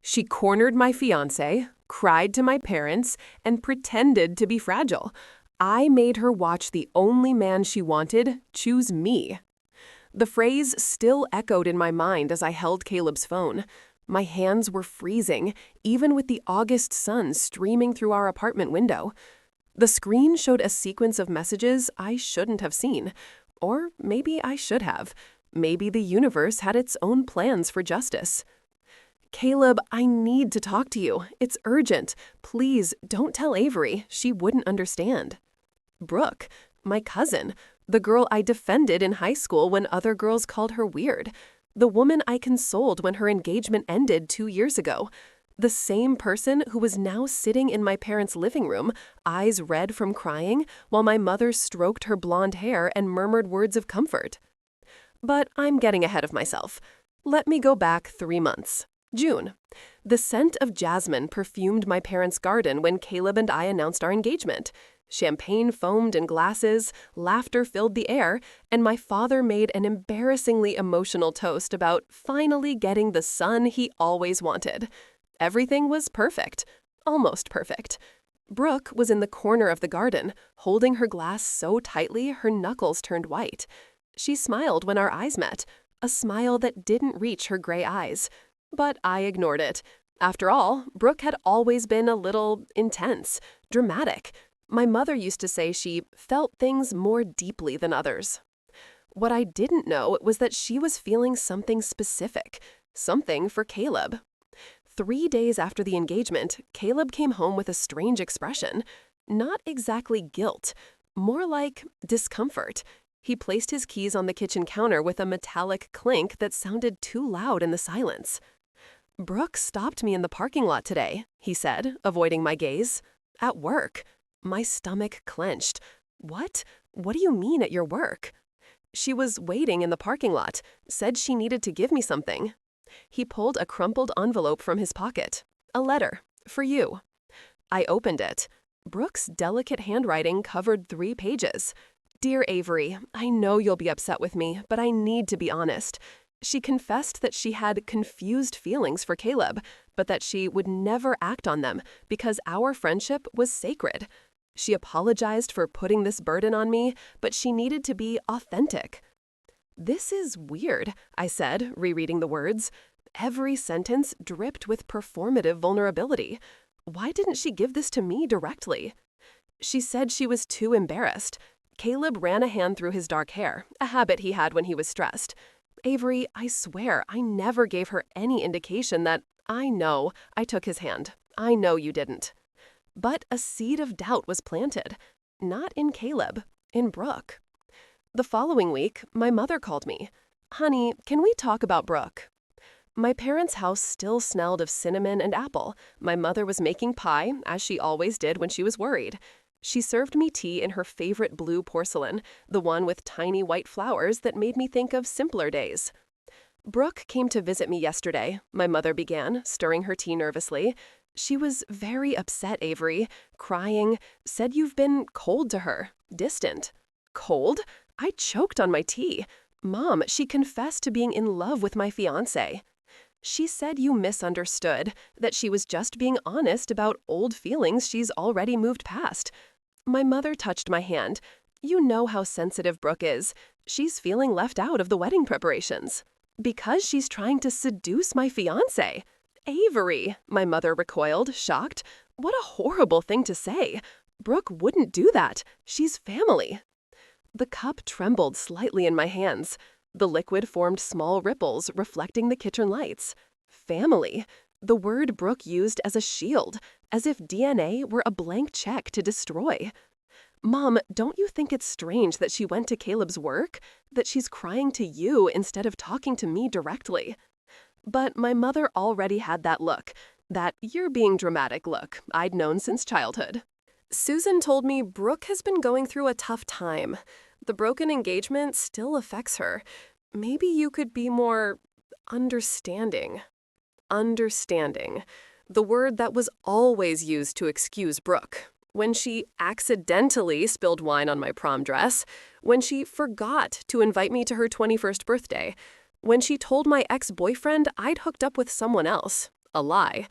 She cornered my fiancé, cried to my parents, and pretended to be fragile. I made her watch the only man she wanted choose me. The phrase still echoed in my mind as I held Caleb's phone. My hands were freezing, even with the August sun streaming through our apartment window. The screen showed a sequence of messages I shouldn't have seen. Or maybe I should have. Maybe the universe had its own plans for justice. Caleb, I need to talk to you. It's urgent. Please, don't tell Avery. She wouldn't understand. Brooke, my cousin, the girl I defended in high school when other girls called her weird. The woman I consoled when her engagement ended 2 years ago. The same person who was now sitting in my parents' living room, eyes red from crying, while my mother stroked her blonde hair and murmured words of comfort. But I'm getting ahead of myself. Let me go back 3 months. June. The scent of jasmine perfumed my parents' garden when Caleb and I announced our engagement. Champagne foamed in glasses, laughter filled the air, and my father made an embarrassingly emotional toast about finally getting the son he always wanted. Everything was perfect. Almost perfect. Brooke was in the corner of the garden, holding her glass so tightly her knuckles turned white. She smiled when our eyes met, a smile that didn't reach her gray eyes. But I ignored it. After all, Brooke had always been a little intense, dramatic. My mother used to say she felt things more deeply than others. What I didn't know was that she was feeling something specific, something for Caleb. 3 days after the engagement, Caleb came home with a strange expression. Not exactly guilt, more like discomfort. He placed his keys on the kitchen counter with a metallic clink that sounded too loud in the silence. Brooke stopped me in the parking lot today, he said, avoiding my gaze. At work. My stomach clenched. What? What do you mean at your work? She was waiting in the parking lot, said she needed to give me something. He pulled a crumpled envelope from his pocket. A letter. For you. I opened it. Brooke's delicate handwriting covered 3 pages. Dear Avery, I know you'll be upset with me, but I need to be honest. She confessed that she had confused feelings for Caleb, but that she would never act on them because our friendship was sacred. She apologized for putting this burden on me, but she needed to be authentic. This is weird, I said, rereading the words. Every sentence dripped with performative vulnerability. Why didn't she give this to me directly? She said she was too embarrassed. Caleb ran a hand through his dark hair, a habit he had when he was stressed. Avery, I swear, I never gave her any indication that I know I took his hand. I know you didn't. But a seed of doubt was planted. Not in Caleb, in Brooke. The following week, my mother called me. Honey, can we talk about Brooke? My parents' house still smelled of cinnamon and apple. My mother was making pie, as she always did when she was worried. She served me tea in her favorite blue porcelain, the one with tiny white flowers that made me think of simpler days. Brooke came to visit me yesterday, my mother began, stirring her tea nervously. She was very upset, Avery, crying, said you've been cold to her, distant. Cold? I choked on my tea. Mom, she confessed to being in love with my fiancé. She said you misunderstood, that she was just being honest about old feelings she's already moved past. My mother touched my hand. You know how sensitive Brooke is. She's feeling left out of the wedding preparations. Because she's trying to seduce my fiancé. Avery, my mother recoiled, shocked. What a horrible thing to say. Brooke wouldn't do that. She's family. The cup trembled slightly in my hands. The liquid formed small ripples, reflecting the kitchen lights. Family. The word Brooke used as a shield, as if DNA were a blank check to destroy. Mom, don't you think it's strange that she went to Caleb's work? That she's crying to you instead of talking to me directly? But my mother already had that look, that you're being dramatic look I'd known since childhood. Susan told me Brooke has been going through a tough time. The broken engagement still affects her. Maybe you could be more understanding. Understanding. The word that was always used to excuse Brooke. When she accidentally spilled wine on my prom dress. When she forgot to invite me to her 21st birthday. When she told my ex-boyfriend I'd hooked up with someone else. A lie.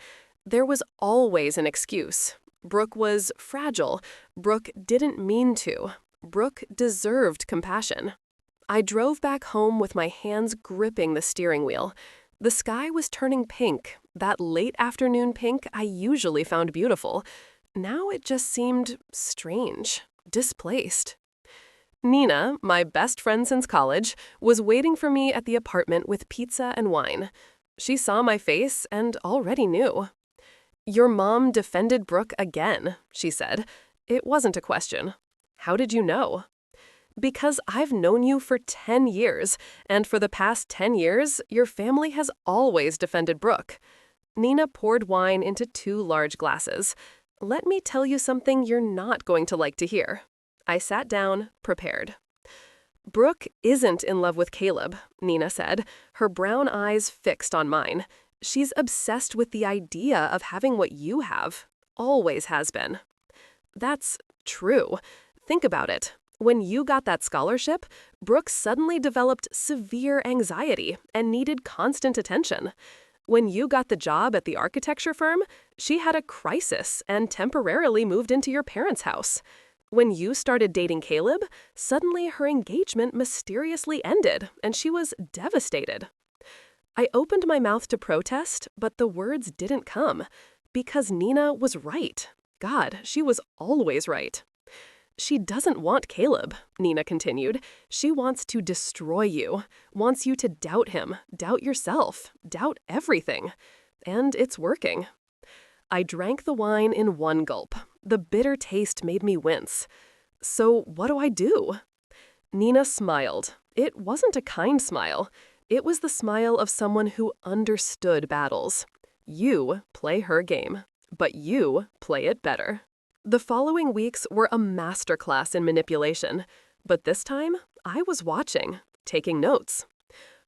There was always an excuse. Brooke was fragile. Brooke didn't mean to. Brooke deserved compassion. I drove back home with my hands gripping the steering wheel. The sky was turning pink, that late afternoon pink I usually found beautiful. Now it just seemed strange, displaced. Nina, my best friend since college, was waiting for me at the apartment with pizza and wine. She saw my face and already knew. "Your mom defended Brooke again," she said. It wasn't a question. "How did you know?" "Because I've known you for 10 years, and for the past 10 years, your family has always defended Brooke." Nina poured wine into 2 large glasses. "Let me tell you something you're not going to like to hear." I sat down, prepared. "Brooke isn't in love with Caleb," Nina said, her brown eyes fixed on mine. "She's obsessed with the idea of having what you have. Always has been." That's true. Think about it. When you got that scholarship, Brooke suddenly developed severe anxiety and needed constant attention. When you got the job at the architecture firm, she had a crisis and temporarily moved into your parents' house. When you started dating Caleb, suddenly her engagement mysteriously ended and she was devastated. I opened my mouth to protest, but the words didn't come. Because Nina was right. God, she was always right. "She doesn't want Caleb," Nina continued. "She wants to destroy you, wants you to doubt him, doubt yourself, doubt everything. And it's working." I drank the wine in one gulp. The bitter taste made me wince. "So what do I do?" Nina smiled. It wasn't a kind smile. It was the smile of someone who understood battles. "You play her game, but you play it better." The following weeks were a masterclass in manipulation, but this time I was watching, taking notes.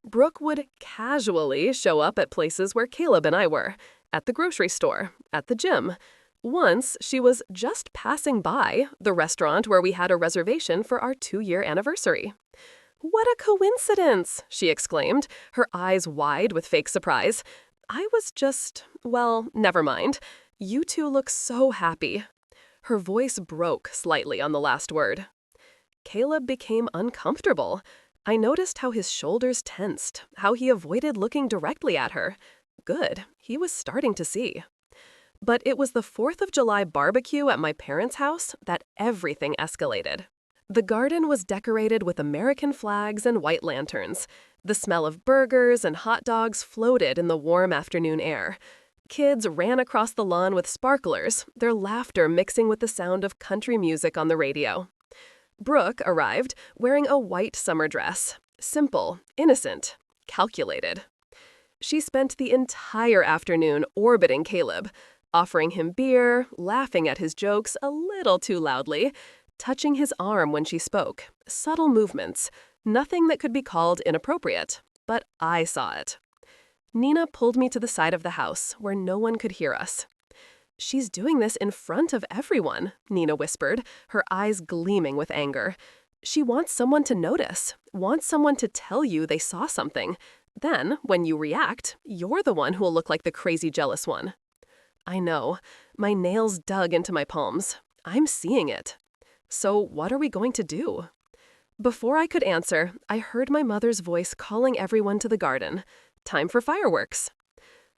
Brooke would casually show up at places where Caleb and I were, at the grocery store, at the gym. Once, she was just passing by the restaurant where we had a reservation for our 2-year anniversary. "What a coincidence!" she exclaimed, her eyes wide with fake surprise. I was just, well, never mind. "You two look so happy." Her voice broke slightly on the last word. Caleb became uncomfortable. I noticed how his shoulders tensed, how he avoided looking directly at her. Good, he was starting to see. But it was the 4th of July barbecue at my parents' house that everything escalated. The garden was decorated with American flags and white lanterns. The smell of burgers and hot dogs floated in the warm afternoon air. Kids ran across the lawn with sparklers, their laughter mixing with the sound of country music on the radio. Brooke arrived wearing a white summer dress. Simple, innocent, calculated. She spent the entire afternoon orbiting Caleb, offering him beer, laughing at his jokes a little too loudly, touching his arm when she spoke, subtle movements, nothing that could be called inappropriate. But I saw it. Nina pulled me to the side of the house where no one could hear us. "She's doing this in front of everyone," Nina whispered, her eyes gleaming with anger. "She wants someone to notice, wants someone to tell you they saw something. Then, when you react, you're the one who'll look like the crazy jealous one." I know. My nails dug into my palms. I'm seeing it. "So what are we going to do?" Before I could answer, I heard my mother's voice calling everyone to the garden. Time for fireworks.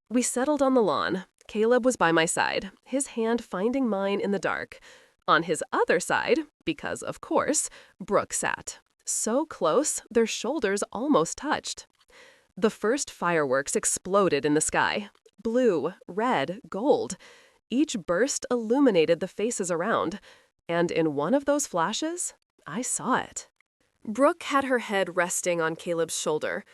We settled on the lawn. Caleb was by my side, his hand finding mine in the dark. On his other side, because of course, Brooke sat. So close, their shoulders almost touched. The first fireworks exploded in the sky. Blue, red, gold. Each burst illuminated the faces around. And in one of those flashes, I saw it. Brooke had her head resting on Caleb's shoulder.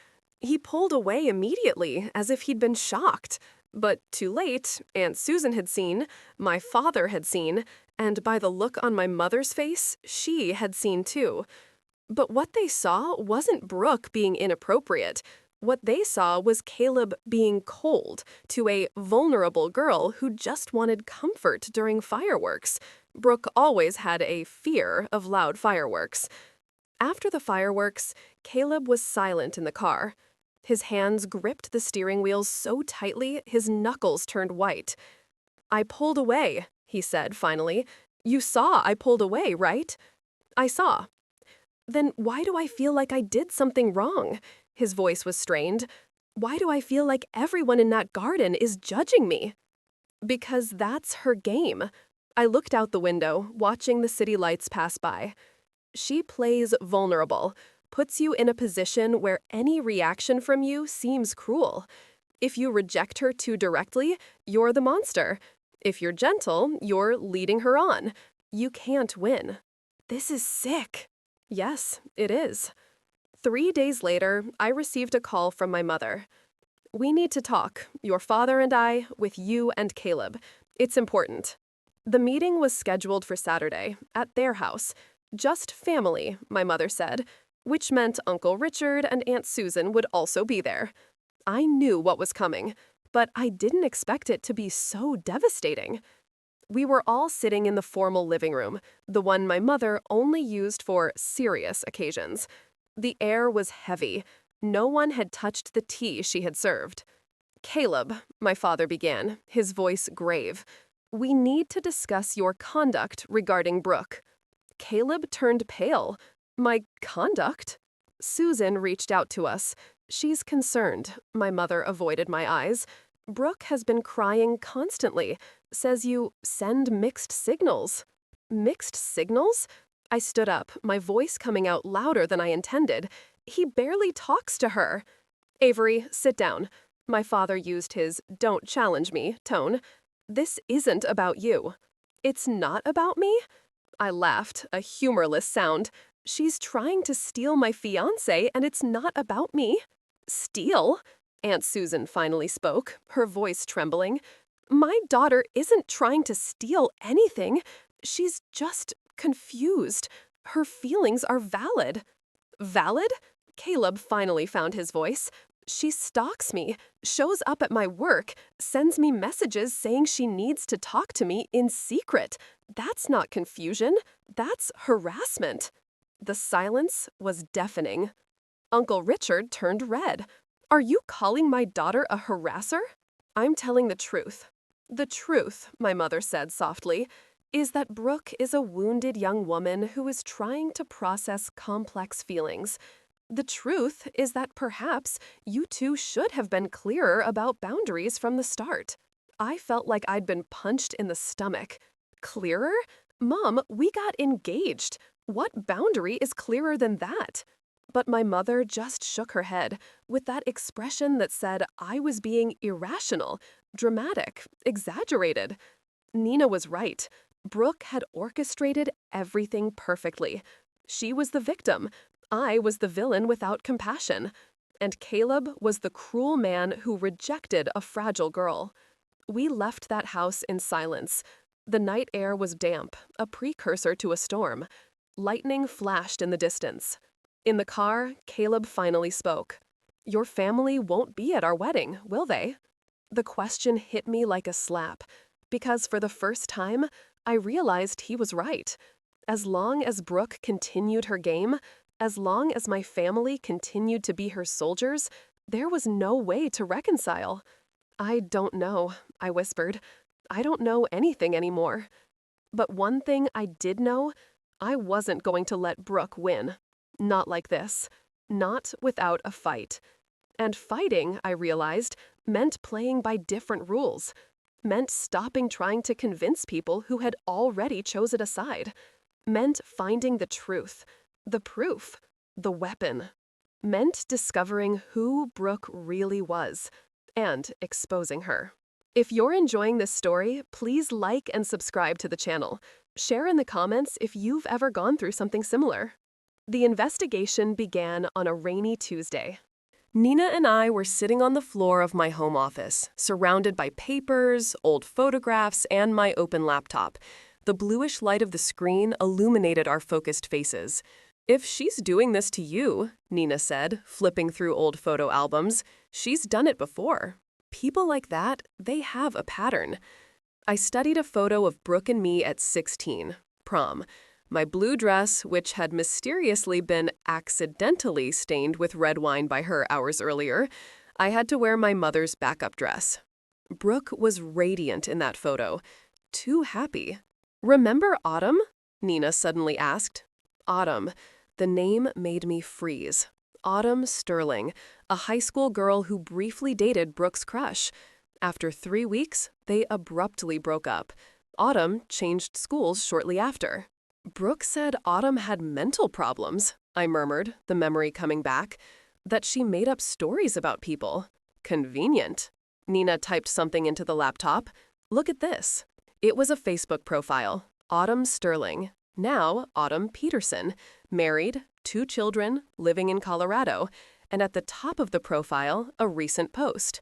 He pulled away immediately, as if he'd been shocked. But too late, Aunt Susan had seen, my father had seen, and by the look on my mother's face, she had seen too. But what they saw wasn't Brooke being inappropriate. What they saw was Caleb being cold to a vulnerable girl who just wanted comfort during fireworks. Brooke always had a fear of loud fireworks. After the fireworks, Caleb was silent in the car. His hands gripped the steering wheel so tightly his knuckles turned white. "I pulled away," he said finally. "You saw I pulled away, right?" "I saw." "Then why do I feel like I did something wrong?" His voice was strained. "Why do I feel like everyone in that garden is judging me?" "Because that's her game." I looked out the window, watching the city lights pass by. "She plays vulnerable, puts you in a position where any reaction from you seems cruel. If you reject her too directly, you're the monster. If you're gentle, you're leading her on. You can't win." "This is sick." "Yes, it is." 3 days later, I received a call from my mother. "We need to talk, your father and I, with you and Caleb. It's important." The meeting was scheduled for Saturday, at their house. Just family, my mother said, which meant Uncle Richard and Aunt Susan would also be there. I knew what was coming, but I didn't expect it to be so devastating. We were all sitting in the formal living room, the one my mother only used for serious occasions. The air was heavy. No one had touched the tea she had served. "Caleb," my father began, his voice grave, "we need to discuss your conduct regarding Brooke." Caleb turned pale. "My conduct?" "Susan reached out to us. She's concerned." My mother avoided my eyes. "Brooke has been crying constantly. Says you send mixed signals." "Mixed signals?" I stood up, my voice coming out louder than I intended. "He barely talks to her." "Avery, sit down." My father used his "don't challenge me" tone. "This isn't about you." "It's not about me?" I laughed, a humorless sound. "She's trying to steal my fiancé, and it's not about me." "Steal?" Aunt Susan finally spoke, her voice trembling. "My daughter isn't trying to steal anything. She's just confused. Her feelings are valid." "Valid?" Caleb finally found his voice. "She stalks me, shows up at my work, sends me messages saying she needs to talk to me in secret. That's not confusion. That's harassment." The silence was deafening. Uncle Richard turned red. "Are you calling my daughter a harasser?" "I'm telling the truth." "The truth," my mother said softly, "is that Brooke is a wounded young woman who is trying to process complex feelings. The truth is that perhaps you two should have been clearer about boundaries from the start." I felt like I'd been punched in the stomach. "Clearer? Mom, we got engaged. What boundary is clearer than that?" But my mother just shook her head, with that expression that said I was being irrational, dramatic, exaggerated. Nina was right. Brooke had orchestrated everything perfectly. She was the victim. I was the villain without compassion. And Caleb was the cruel man who rejected a fragile girl. We left that house in silence. The night air was damp, a precursor to a storm. Lightning flashed in the distance. In the car, Caleb finally spoke. "Your family won't be at our wedding, will they?" The question hit me like a slap, because for the first time, I realized he was right. As long as Brooke continued her game, as long as my family continued to be her soldiers, there was no way to reconcile. "I don't know," I whispered. "I don't know anything anymore." But one thing I did know, I wasn't going to let Brooke win. Not like this. Not without a fight. And fighting, I realized, meant playing by different rules. Meant stopping trying to convince people who had already chosen a side. Meant finding the truth, the proof, the weapon. Meant discovering who Brooke really was, and exposing her. If you're enjoying this story, please like and subscribe to the channel. Share in the comments if you've ever gone through something similar. The investigation began on a rainy Tuesday. Nina and I were sitting on the floor of my home office, surrounded by papers, old photographs, and my open laptop. The bluish light of the screen illuminated our focused faces. "If she's doing this to you," Nina said, flipping through old photo albums, "she's done it before. People like that, they have a pattern." I studied a photo of Brooke and me at 16, prom. My blue dress, which had mysteriously been accidentally stained with red wine by her hours earlier, I had to wear my mother's backup dress. Brooke was radiant in that photo. Too happy. "Remember Autumn?" Nina suddenly asked. Autumn. The name made me freeze. Autumn Sterling, a high school girl who briefly dated Brooke's crush. After 3 weeks, they abruptly broke up. Autumn changed schools shortly after. Brooke said Autumn had mental problems, I murmured, the memory coming back. That she made up stories about people. Convenient. Nina typed something into the laptop. "Look at this." It was a Facebook profile. Autumn Sterling. Now Autumn Peterson. Married, 2 children, living in Colorado. And at the top of the profile, a recent post.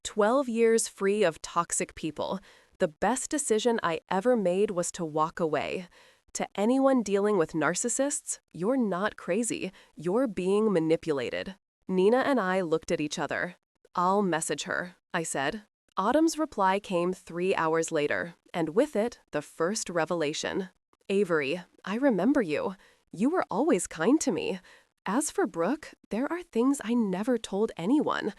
12 years free of toxic people. The best decision I ever made was to walk away. To anyone dealing with narcissists, you're not crazy. You're being manipulated. Nina and I looked at each other. "I'll message her," I said. Autumn's reply came 3 hours later, and with it, the first revelation. "Avery, I remember you. You were always kind to me. As for Brooke, there are things I never told anyone.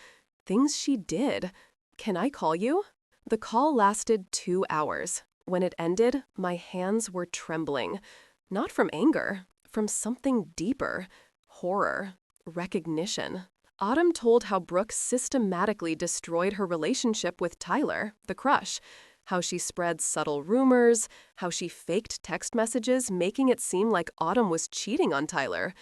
Things she did. Can I call you?" The call lasted 2 hours. When it ended, my hands were trembling. Not from anger, from something deeper. Horror. Recognition. Autumn told how Brooke systematically destroyed her relationship with Tyler, the crush. How she spread subtle rumors, how she faked text messages making it seem like Autumn was cheating on Tyler.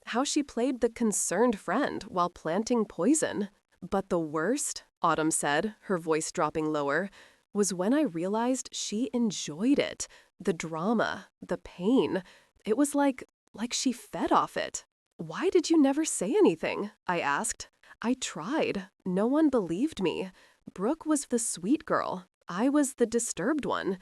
How she played the concerned friend while planting poison. But the worst, Autumn said, her voice dropping lower, was when I realized she enjoyed it. The drama, the pain. It was like she fed off it. "Why did you never say anything?" I asked. I tried. No one believed me. Brooke was the sweet girl. I was the disturbed one.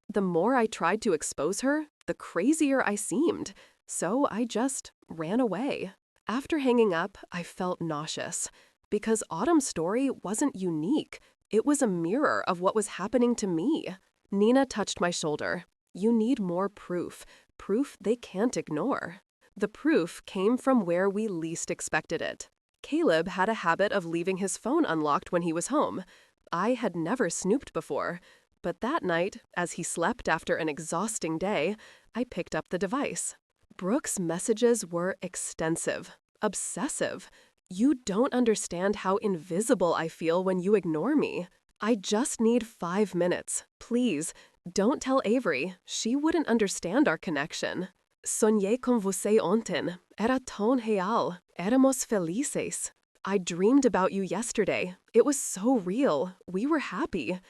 The more I tried to expose her, the crazier I seemed. So I just ran away. After hanging up, I felt nauseous. Because Autumn's story wasn't unique. It was a mirror of what was happening to me. Nina touched my shoulder. "You need more proof. Proof they can't ignore." The proof came from where we least expected it. Caleb had a habit of leaving his phone unlocked when he was home. I had never snooped before. But that night, as he slept after an exhausting day, I picked up the device. Brooke's messages were extensive, obsessive. "You don't understand how invisible I feel when you ignore me. I just need 5 minutes. Please, don't tell Avery. She wouldn't understand our connection. Soñé con você ontem. Era tão real. Éramos felices. I dreamed about you yesterday. It was so real. We were happy."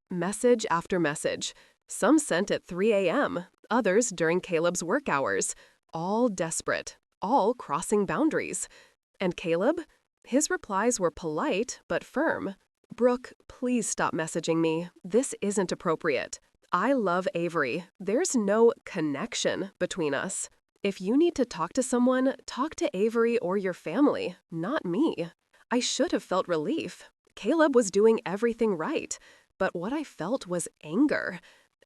Message after message. Some sent at 3 a.m., others during Caleb's work hours. All desperate. All crossing boundaries. And Caleb? His replies were polite but firm. "Brooke, please stop messaging me. This isn't appropriate. I love Avery. There's no connection between us. If you need to talk to someone, talk to Avery or your family, not me." I should have felt relief. Caleb was doing everything right. But what I felt was anger.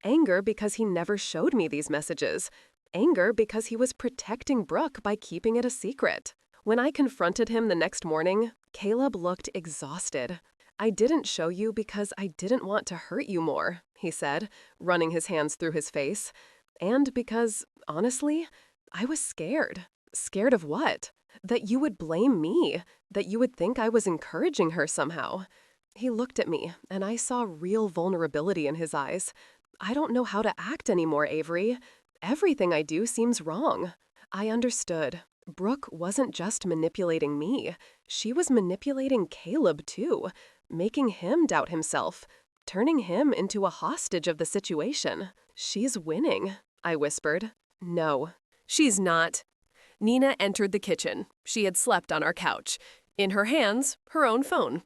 Anger because he never showed me these messages. Anger because he was protecting Brooke by keeping it a secret. When I confronted him the next morning, Caleb looked exhausted. "I didn't show you because I didn't want to hurt you more," he said, running his hands through his face. "And because, honestly, I was scared. Scared of what? That you would blame me, that you would think I was encouraging her somehow." He looked at me, and I saw real vulnerability in his eyes. "I don't know how to act anymore, Avery. Everything I do seems wrong." I understood. Brooke wasn't just manipulating me. She was manipulating Caleb, too, making him doubt himself, turning him into a hostage of the situation. "She's winning," I whispered. "No, she's not." Nina entered the kitchen. She had slept on our couch. In her hands, her own phone.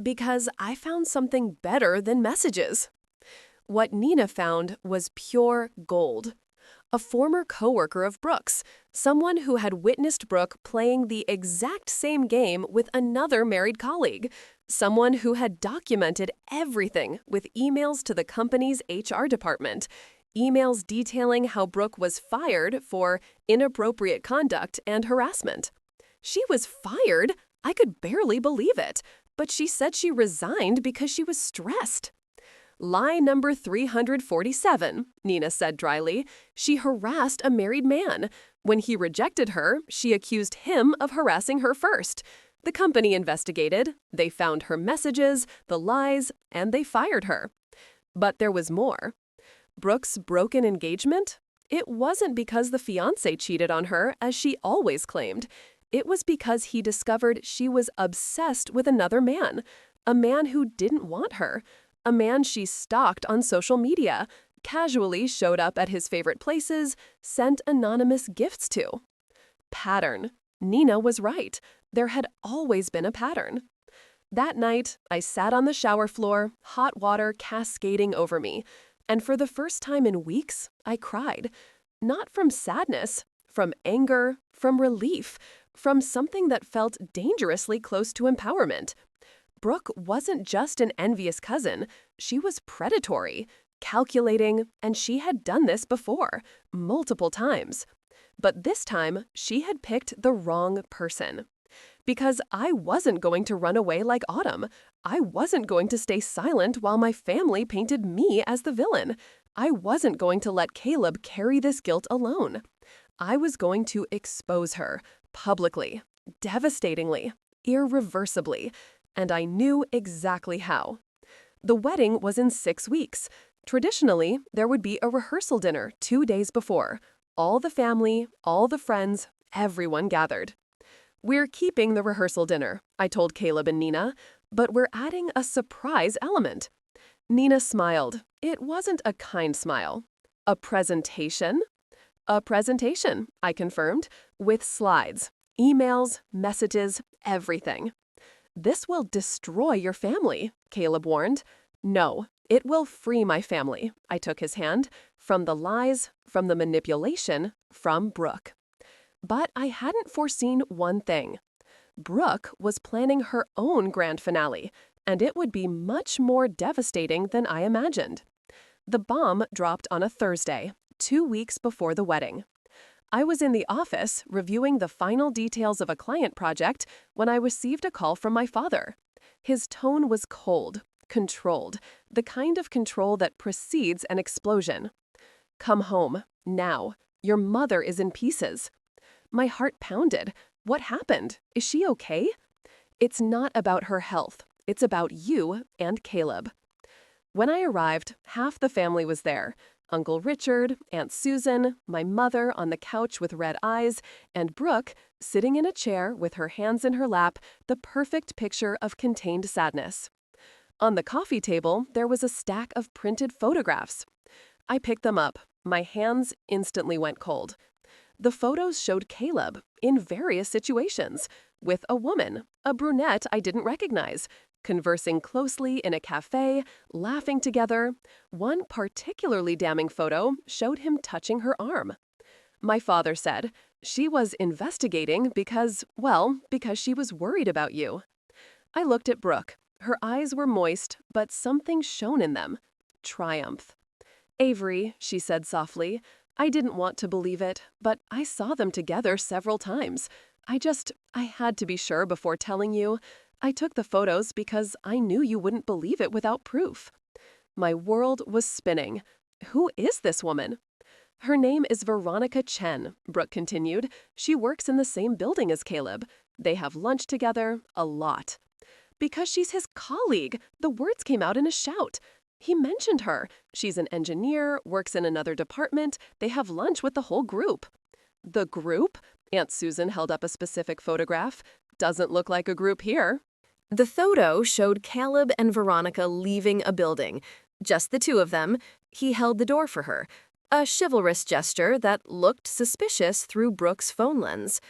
Because I found something better than messages. What Nina found was pure gold. A former coworker of Brooke's, someone who had witnessed Brooke playing the exact same game with another married colleague, someone who had documented everything with emails to the company's HR department. emails detailing how Brooke was fired for inappropriate conduct and harassment. She was fired? I could barely believe it, but she said she resigned because she was stressed. Lie number 347, Nina said dryly. She harassed a married man. When he rejected her, she accused him of harassing her first. The company investigated. They found her messages, the lies, and they fired her. But there was more. Brooke's broken engagement? It wasn't because the fiancé cheated on her, as she always claimed. It was because he discovered she was obsessed with another man, a man who didn't want her, a man she stalked on social media, casually showed up at his favorite places, sent anonymous gifts to. Pattern. Nina was right. There had always been a pattern. That night, I sat on the shower floor, hot water cascading over me, and for the first time in weeks, I cried. Not from sadness, from anger, from relief, from something that felt dangerously close to empowerment. Brooke wasn't just an envious cousin. She was predatory, calculating, and she had done this before, multiple times. But this time, she had picked the wrong person. Because I wasn't going to run away like Autumn. I wasn't going to stay silent while my family painted me as the villain. I wasn't going to let Caleb carry this guilt alone. I was going to expose her, publicly, devastatingly, irreversibly, and I knew exactly how. The wedding was in 6 weeks. Traditionally, there would be a rehearsal dinner 2 days before. All the family, all the friends, everyone gathered. We're keeping the rehearsal dinner, I told Caleb and Nina, but we're adding a surprise element. Nina smiled. It wasn't a kind smile. A presentation? A presentation, I confirmed, with slides, emails, messages, everything. This will destroy your family, Caleb warned. No, it will free my family, I took his hand, from the lies, from the manipulation, from Brooke. But I hadn't foreseen one thing. Brooke was planning her own grand finale, and it would be much more devastating than I imagined. The bomb dropped on a Thursday, 2 weeks before the wedding. I was in the office reviewing the final details of a client project when I received a call from my father. His tone was cold, controlled, the kind of control that precedes an explosion. Come home, now. Your mother is in pieces. My heart pounded. What happened? Is she okay? It's not about her health. It's about you and Caleb. When I arrived, half the family was there. Uncle Richard, Aunt Susan, my mother on the couch with red eyes, and Brooke sitting in a chair with her hands in her lap, the perfect picture of contained sadness. On the coffee table, there was a stack of printed photographs. I picked them up. My hands instantly went cold. The photos showed Caleb in various situations, with a woman, a brunette I didn't recognize, conversing closely in a cafe, laughing together. One particularly damning photo showed him touching her arm. My father said, "She was investigating because she was worried about you." I looked at Brooke. Her eyes were moist, but something shone in them. Triumph. "Avery," she said softly, "I didn't want to believe it, but I saw them together several times. I had to be sure before telling you. I took the photos because I knew you wouldn't believe it without proof." My world was spinning. Who is this woman? "Her name is Veronica Chen," Brooke continued. "She works in the same building as Caleb. They have lunch together, a lot." "Because she's his colleague," the words came out in a shout. "He mentioned her. She's an engineer, works in another department. They have lunch with the whole group." "The group?" Aunt Susan held up a specific photograph. "Doesn't look like a group here." The photo showed Caleb and Veronica leaving a building. Just the two of them. He held the door for her. A chivalrous gesture that looked suspicious through Brooke's phone lens.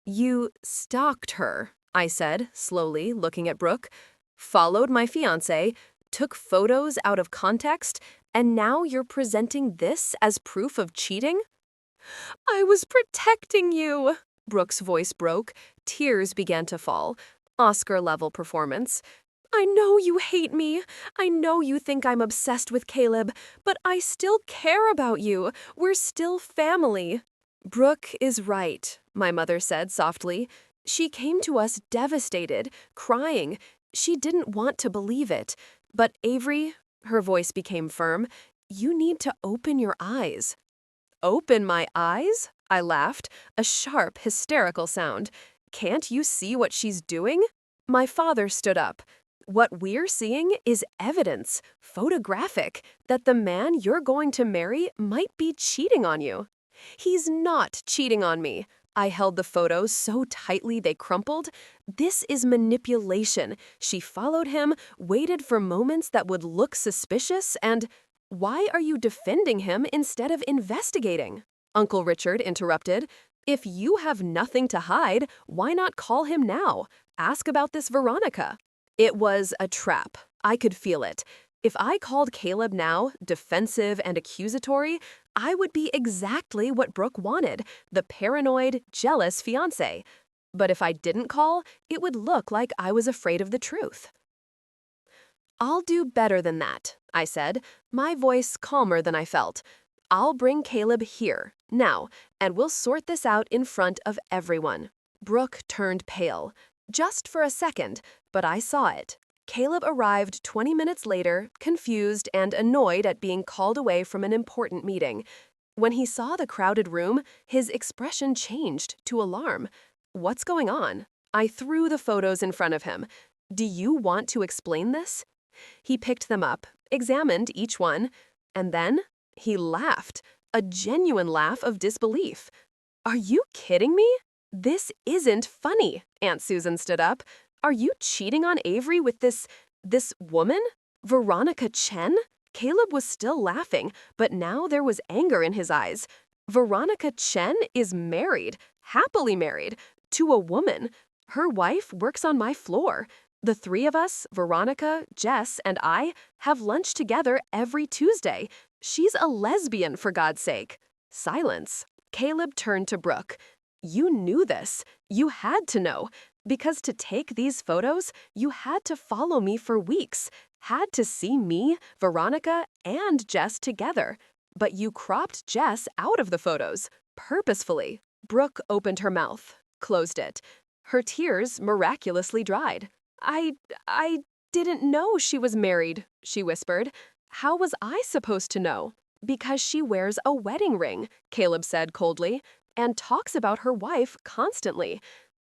"You stalked her," I said, slowly, looking at Brooke. "Followed my fiancé, took photos out of context, and now you're presenting this as proof of cheating?" "I was protecting you," Brooke's voice broke. Tears began to fall. Oscar-level performance. I know you hate me. I know you think I'm obsessed with Caleb, but I still care about you. We're still family. Brooke is right, my mother said softly. She came to us devastated, crying. She didn't want to believe it. But Avery, her voice became firm, you need to open your eyes. Open my eyes? I laughed, a sharp, hysterical sound. Can't you see what she's doing? My father stood up. What we're seeing is evidence, photographic, that the man you're going to marry might be cheating on you. He's not cheating on me. I held the photos so tightly they crumpled. This is manipulation. She followed him, waited for moments that would look suspicious, and why are you defending him instead of investigating? Uncle Richard interrupted. If you have nothing to hide, why not call him now? Ask about this Veronica. It was a trap. I could feel it. If I called Caleb now, defensive and accusatory, I would be exactly what Brooke wanted, the paranoid, jealous fiancé. But if I didn't call, it would look like I was afraid of the truth. I'll do better than that, I said, my voice calmer than I felt. I'll bring Caleb here, now, and we'll sort this out in front of everyone. Brooke turned pale. Just for a second, but I saw it. Caleb arrived 20 minutes later, confused and annoyed at being called away from an important meeting. When he saw the crowded room, his expression changed to alarm. What's going on? I threw the photos in front of him. Do you want to explain this? He picked them up, examined each one, and then he laughed, a genuine laugh of disbelief. Are you kidding me? This isn't funny, Aunt Susan stood up. Are you cheating on Avery with this woman? Veronica Chen? Caleb was still laughing, but now there was anger in his eyes. Veronica Chen is married, happily married, to a woman. Her wife works on my floor. The three of us, Veronica, Jess, and I, have lunch together every Tuesday. She's a lesbian, for God's sake. Silence. Caleb turned to Brooke. You knew this. You had to know. Because to take these photos, you had to follow me for weeks, had to see me, Veronica, and Jess together. But you cropped Jess out of the photos, purposefully. Brooke opened her mouth, closed it. Her tears miraculously dried. I didn't know she was married, she whispered. How was I supposed to know? Because she wears a wedding ring, Caleb said coldly, and talks about her wife constantly.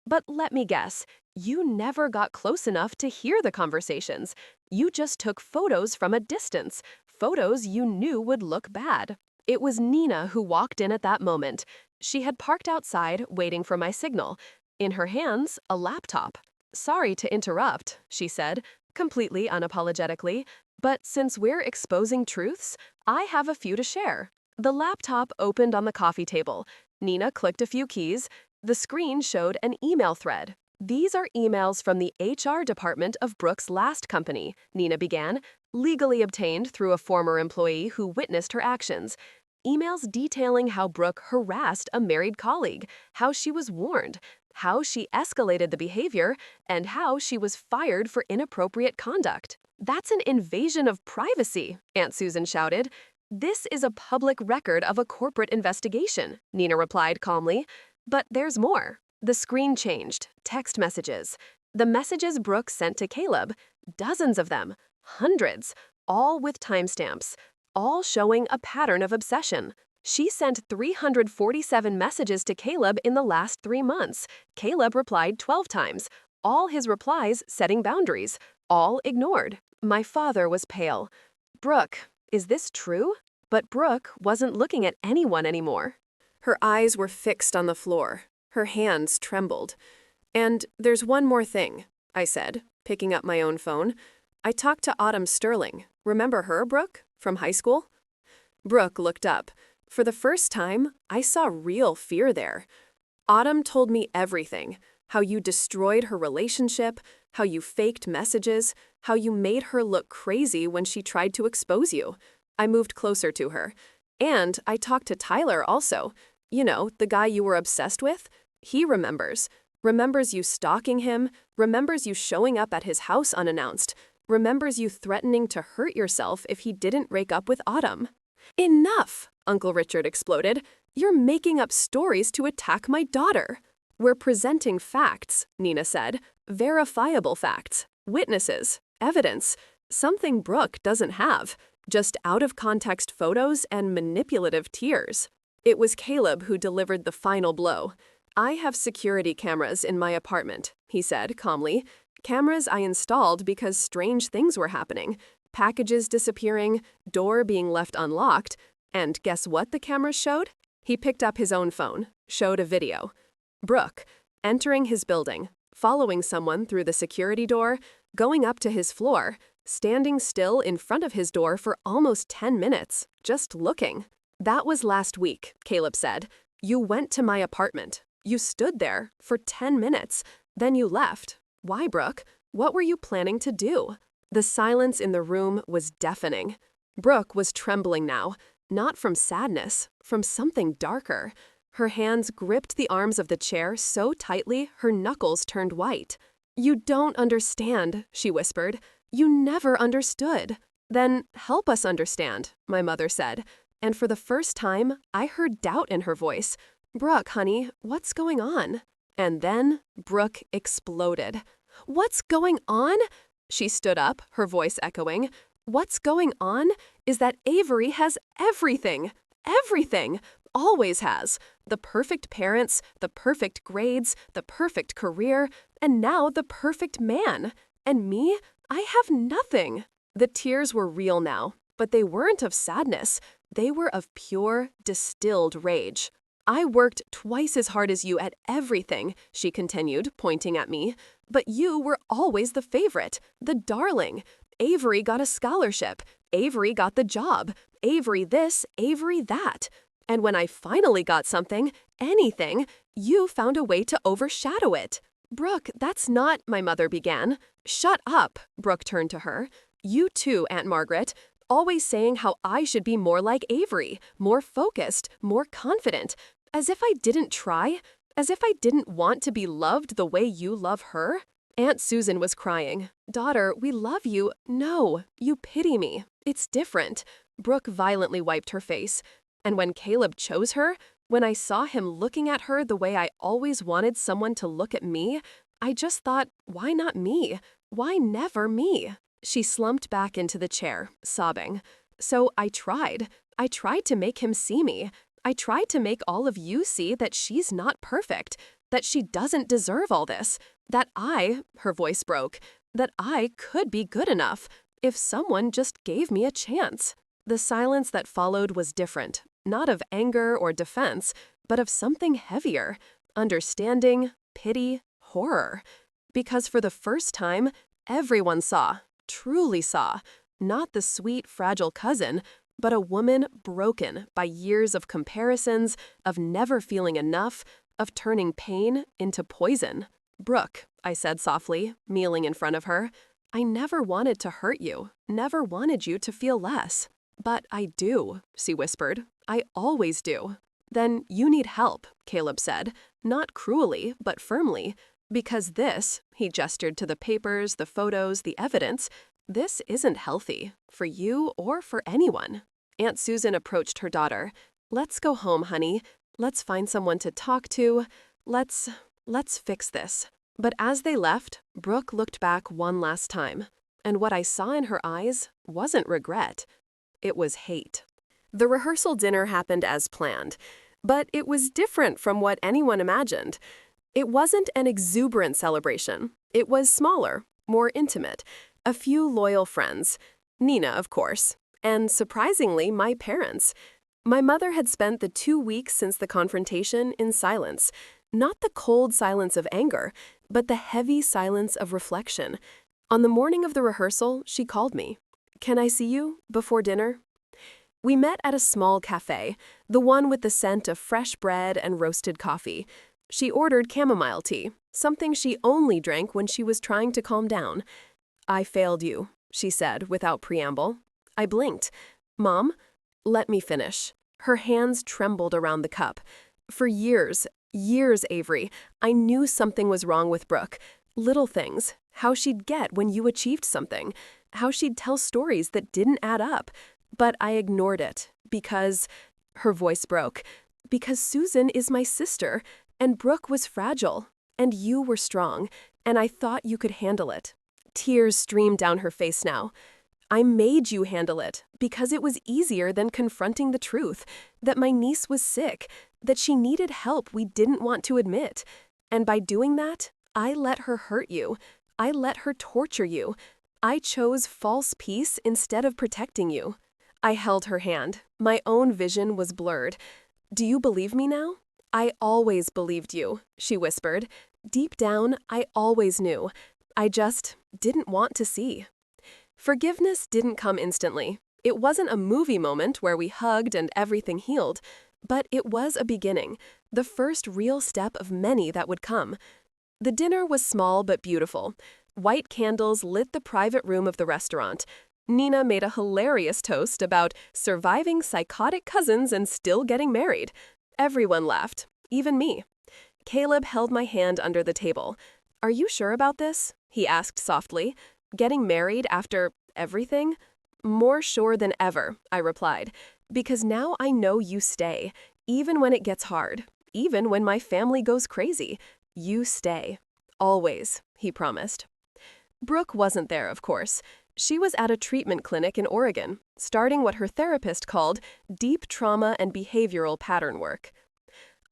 But let me guess, you never got close enough to hear the conversations. You just took photos from a distance, photos you knew would look bad. It was Nina who walked in at that moment. She had parked outside, waiting for my signal. In her hands, a laptop. Sorry to interrupt, she said, completely unapologetically, but since we're exposing truths, I have a few to share. The laptop opened on the coffee table. Nina clicked a few keys. The screen showed an email thread. These are emails from the HR department of Brooke's last company, Nina began, legally obtained through a former employee who witnessed her actions. Emails detailing how Brooke harassed a married colleague, how she was warned, how she escalated the behavior, and how she was fired for inappropriate conduct. That's an invasion of privacy, Aunt Susan shouted. This is a public record of a corporate investigation, Nina replied calmly. But there's more. The screen changed, text messages. The messages Brooke sent to Caleb, dozens of them, hundreds, all with timestamps, all showing a pattern of obsession. She sent 347 messages to Caleb in the last 3 months. Caleb replied 12 times, all his replies setting boundaries, all ignored. My father was pale. Brooke, is this true? But Brooke wasn't looking at anyone anymore. Her eyes were fixed on the floor. Her hands trembled. And there's one more thing, I said, picking up my own phone. I talked to Autumn Sterling. Remember her, Brooke, from high school? Brooke looked up. For the first time, I saw real fear there. Autumn told me everything. How you destroyed her relationship, how you faked messages, how you made her look crazy when she tried to expose you. I moved closer to her. And I talked to Tyler also. You know, the guy you were obsessed with? He remembers. Remembers you stalking him, remembers you showing up at his house unannounced, remembers you threatening to hurt yourself if he didn't break up with Autumn. Enough, Uncle Richard exploded. You're making up stories to attack my daughter. We're presenting facts, Nina said. Verifiable facts, witnesses, evidence, something Brooke doesn't have, just out-of-context photos and manipulative tears. It was Caleb who delivered the final blow. I have security cameras in my apartment, he said calmly. Cameras I installed because strange things were happening. Packages disappearing, door being left unlocked. And guess what the cameras showed? He picked up his own phone, showed a video. Brooke, entering his building, following someone through the security door, going up to his floor, standing still in front of his door for almost 10 minutes, just looking. That was last week, Caleb said. You went to my apartment. You stood there for 10 minutes. Then you left. Why, Brooke? What were you planning to do? The silence in the room was deafening. Brooke was trembling now, not from sadness, from something darker. Her hands gripped the arms of the chair so tightly her knuckles turned white. You don't understand, she whispered. You never understood. Then help us understand, my mother said. And for the first time, I heard doubt in her voice. Brooke, honey, what's going on? And then Brooke exploded. What's going on? She stood up, her voice echoing. What's going on is that Avery has everything. Everything. Always has. The perfect parents, the perfect grades, the perfect career, and now the perfect man. And me, I have nothing. The tears were real now, but they weren't of sadness. They were of pure, distilled rage. I worked twice as hard as you at everything, she continued, pointing at me. But you were always the favorite, the darling. Avery got a scholarship. Avery got the job. Avery this, Avery that. And when I finally got something, anything, you found a way to overshadow it. Brooke, that's not, my mother began. Shut up, Brooke turned to her. You too, Aunt Margaret. Always saying how I should be more like Avery, more focused, more confident. As if I didn't try? As if I didn't want to be loved the way you love her? Aunt Susan was crying. Daughter, we love you. No, you pity me. It's different. Brooke violently wiped her face. And when Caleb chose her, when I saw him looking at her the way I always wanted someone to look at me, I just thought, why not me? Why never me? She slumped back into the chair, sobbing. So I tried. I tried to make him see me. I tried to make all of you see that she's not perfect, that she doesn't deserve all this, that her voice broke, that I could be good enough if someone just gave me a chance. The silence that followed was different, not of anger or defense, but of something heavier, understanding, pity, horror. Because for the first time, everyone saw, truly saw, not the sweet, fragile cousin, but a woman broken by years of comparisons, of never feeling enough, of turning pain into poison. Brooke, I said softly, kneeling in front of her, I never wanted to hurt you, never wanted you to feel less. But I do, she whispered. I always do. Then you need help, Caleb said, not cruelly, but firmly. Because this, he gestured to the papers, the photos, the evidence, this isn't healthy, for you or for anyone. Aunt Susan approached her daughter. Let's go home, honey. Let's find someone to talk to. Let's fix this. But as they left, Brooke looked back one last time. And what I saw in her eyes wasn't regret. It was hate. The rehearsal dinner happened as planned, but it was different from what anyone imagined. It wasn't an exuberant celebration. It was smaller, more intimate. A few loyal friends. Nina, of course. And surprisingly, my parents. My mother had spent the 2 weeks since the confrontation in silence. Not the cold silence of anger, but the heavy silence of reflection. On the morning of the rehearsal, she called me. Can I see you before dinner? We met at a small cafe, the one with the scent of fresh bread and roasted coffee. She ordered chamomile tea, something she only drank when she was trying to calm down. I failed you, she said without preamble. I blinked. Mom, let me finish. Her hands trembled around the cup. For years, Avery, I knew something was wrong with Brooke. Little things, how she'd get when you achieved something, how she'd tell stories that didn't add up. But I ignored it because, her voice broke, because Susan is my sister, and Brooke was fragile, and you were strong, and I thought you could handle it. Tears streamed down her face now. I made you handle it because it was easier than confronting the truth, that my niece was sick, that she needed help we didn't want to admit. And by doing that, I let her hurt you. I let her torture you. I chose false peace instead of protecting you. I held her hand. My own vision was blurred. Do you believe me now? I always believed you, she whispered. Deep down, I always knew. I just didn't want to see. Forgiveness didn't come instantly. It wasn't a movie moment where we hugged and everything healed, but it was a beginning, the first real step of many that would come. The dinner was small but beautiful. White candles lit the private room of the restaurant. Nina made a hilarious toast about surviving psychotic cousins and still getting married. Everyone laughed, even me. Caleb held my hand under the table. "Are you sure about this?" he asked softly. "Getting married after everything?" "More sure than ever," I replied, "because now I know you stay, even when it gets hard, even when my family goes crazy. You stay. Always," he promised. Brooke wasn't there, of course. She was at a treatment clinic in Oregon, starting what her therapist called deep trauma and behavioral pattern work.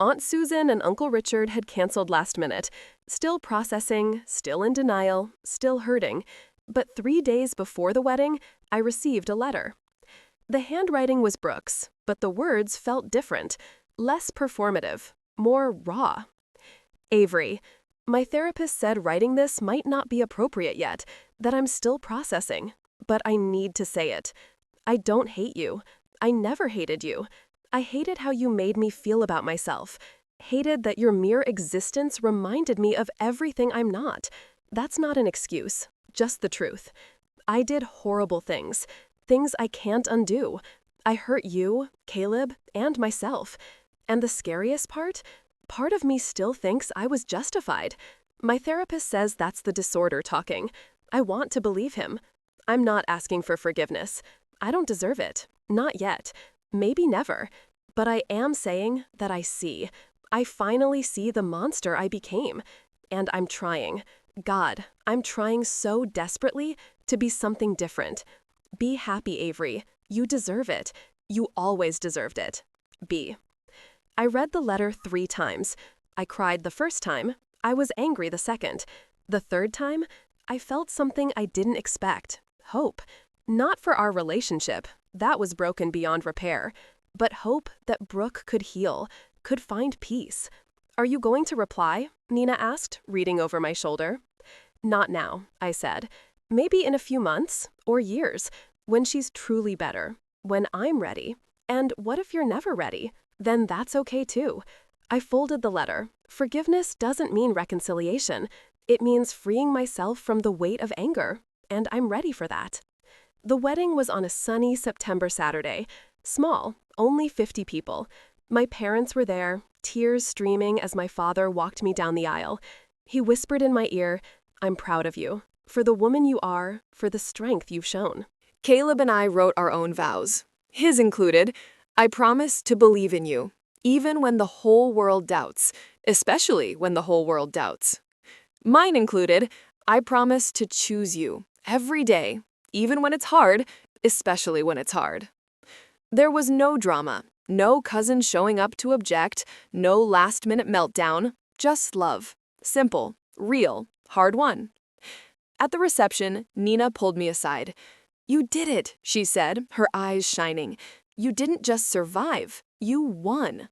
Aunt Susan and Uncle Richard had canceled last minute, still processing, still in denial, still hurting. But 3 days before the wedding, I received a letter. The handwriting was Brooke's, but the words felt different, less performative, more raw. "Avery, my therapist said writing this might not be appropriate yet, that I'm still processing, but I need to say it. I don't hate you. I never hated you. I hated how you made me feel about myself. Hated that your mere existence reminded me of everything I'm not. That's not an excuse, just the truth. I did horrible things, things I can't undo. I hurt you, Caleb, and myself. And the scariest part of me still thinks I was justified. My therapist says that's the disorder talking. I want to believe him. I'm not asking for forgiveness. I don't deserve it. Not yet. Maybe never. But I am saying that I see. I finally see the monster I became. And I'm trying. God, I'm trying so desperately to be something different. Be happy, Avery. You deserve it. You always deserved it. B." I read the letter 3 times. I cried the first time. I was angry the second. The third time, I felt something I didn't expect. Hope. Not for our relationship. That was broken beyond repair. But hope that Brooke could heal, could find peace. "Are you going to reply?" Nina asked, reading over my shoulder. "Not now," I said. "Maybe in a few months, or years, when she's truly better, when I'm ready. And what if you're never ready? Then that's okay too." I folded the letter. Forgiveness doesn't mean reconciliation. It means freeing myself from the weight of anger, and I'm ready for that. The wedding was on a sunny September Saturday. Small, only 50 people. My parents were there, tears streaming as my father walked me down the aisle. He whispered in my ear, "I'm proud of you, for the woman you are, for the strength you've shown." Caleb and I wrote our own vows. His included, "I promise to believe in you, even when the whole world doubts, especially when the whole world doubts." Mine included, "I promise to choose you every day, even when it's hard, especially when it's hard." There was no drama, no cousin showing up to object, no last-minute meltdown, just love. Simple, real, hard-won. At the reception, Nina pulled me aside. "You did it," she said, her eyes shining. "You didn't just survive, you won."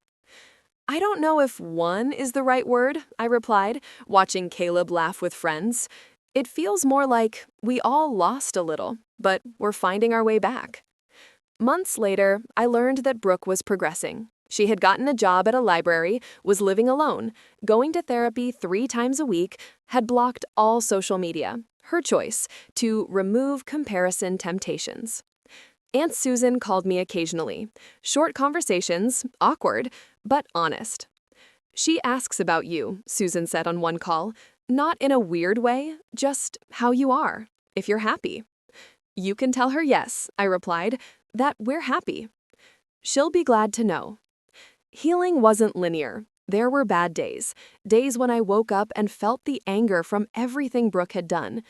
"I don't know if won is the right word," I replied, watching Caleb laugh with friends. "It feels more like we all lost a little, but we're finding our way back." Months later, I learned that Brooke was progressing. She had gotten a job at a library, was living alone, going to therapy 3 times a week, had blocked all social media, her choice, to remove comparison temptations. Aunt Susan called me occasionally. Short conversations, awkward, but honest. She asks about you, Susan said on one call. Not in a weird way, just how you are, if you're happy. You can tell her yes, I replied, that we're happy. She'll be glad to know. Healing wasn't linear. There were bad days. Days when I woke up and felt the anger from everything Brooke had done.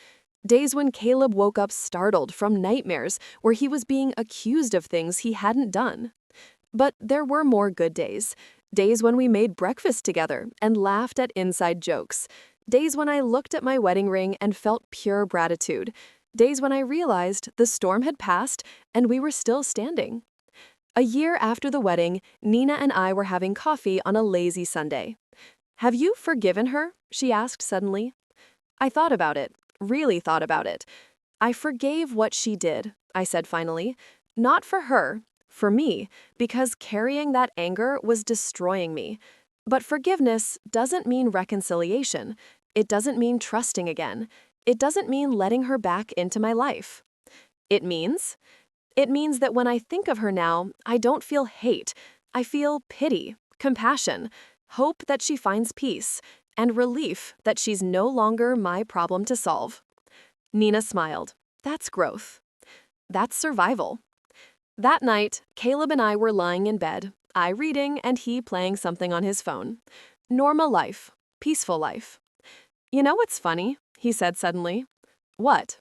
Days when Caleb woke up startled from nightmares where he was being accused of things he hadn't done. But there were more good days. Days when we made breakfast together and laughed at inside jokes. Days when I looked at my wedding ring and felt pure gratitude. Days when I realized the storm had passed and we were still standing. A year after the wedding, Nina and I were having coffee on a lazy Sunday. "Have you forgiven her?" she asked suddenly. I thought about it, really thought about it. "I forgave what she did," I said finally. "Not for her, for me, because carrying that anger was destroying me. But forgiveness doesn't mean reconciliation. It doesn't mean trusting again. It doesn't mean letting her back into my life. It means that when I think of her now, I don't feel hate. I feel pity, compassion, hope that she finds peace, and relief that she's no longer my problem to solve." Nina smiled. "That's growth. That's survival." That night, Caleb and I were lying in bed, I reading and he playing something on his phone. Normal life, peaceful life. "You know what's funny?" he said suddenly. "What?"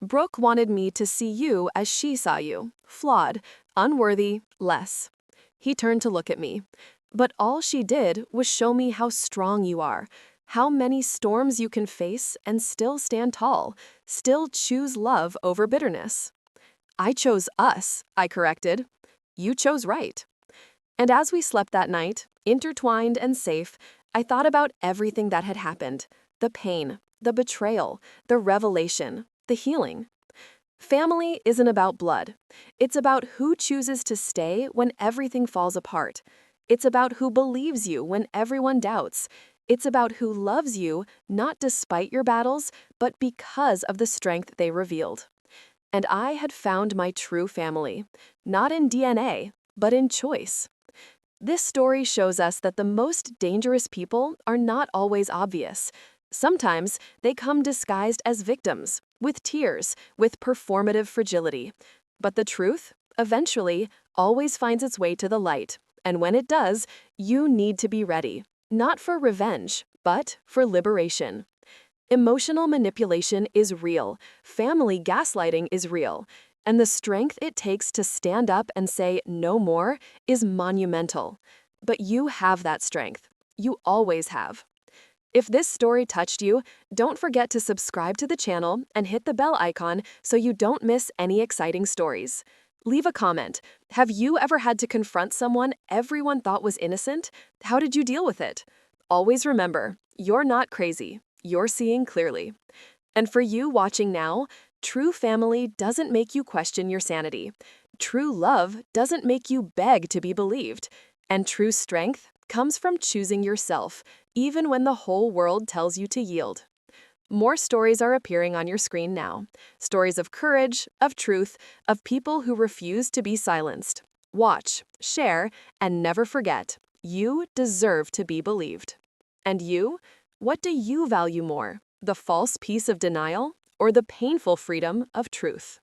"Brooke wanted me to see you as she saw you, flawed, unworthy, less." He turned to look at me. "But all she did was show me how strong you are, how many storms you can face and still stand tall, still choose love over bitterness." "I chose us," I corrected. "You chose right." And as we slept that night, intertwined and safe, I thought about everything that had happened. The pain, the betrayal, the revelation, the healing. Family isn't about blood. It's about who chooses to stay when everything falls apart. It's about who believes you when everyone doubts. It's about who loves you, not despite your battles, but because of the strength they revealed. And I had found my true family, not in DNA, but in choice. This story shows us that the most dangerous people are not always obvious. Sometimes they come disguised as victims, with tears, with performative fragility. But the truth, eventually, always finds its way to the light. And when it does, you need to be ready, not for revenge, but for liberation. Emotional manipulation is real, family gaslighting is real, and the strength it takes to stand up and say no more is monumental. But you have that strength. You always have. If this story touched you, don't forget to subscribe to the channel and hit the bell icon so you don't miss any exciting stories. Leave a comment. Have you ever had to confront someone everyone thought was innocent? How did you deal with it? Always remember, you're not crazy. You're seeing clearly. And for you watching now, true family doesn't make you question your sanity. True love doesn't make you beg to be believed. And true strength comes from choosing yourself, even when the whole world tells you to yield. More stories are appearing on your screen now. Stories of courage, of truth, of people who refuse to be silenced. Watch, share, and never forget, you deserve to be believed. And you? What do you value more, the false peace of denial or the painful freedom of truth?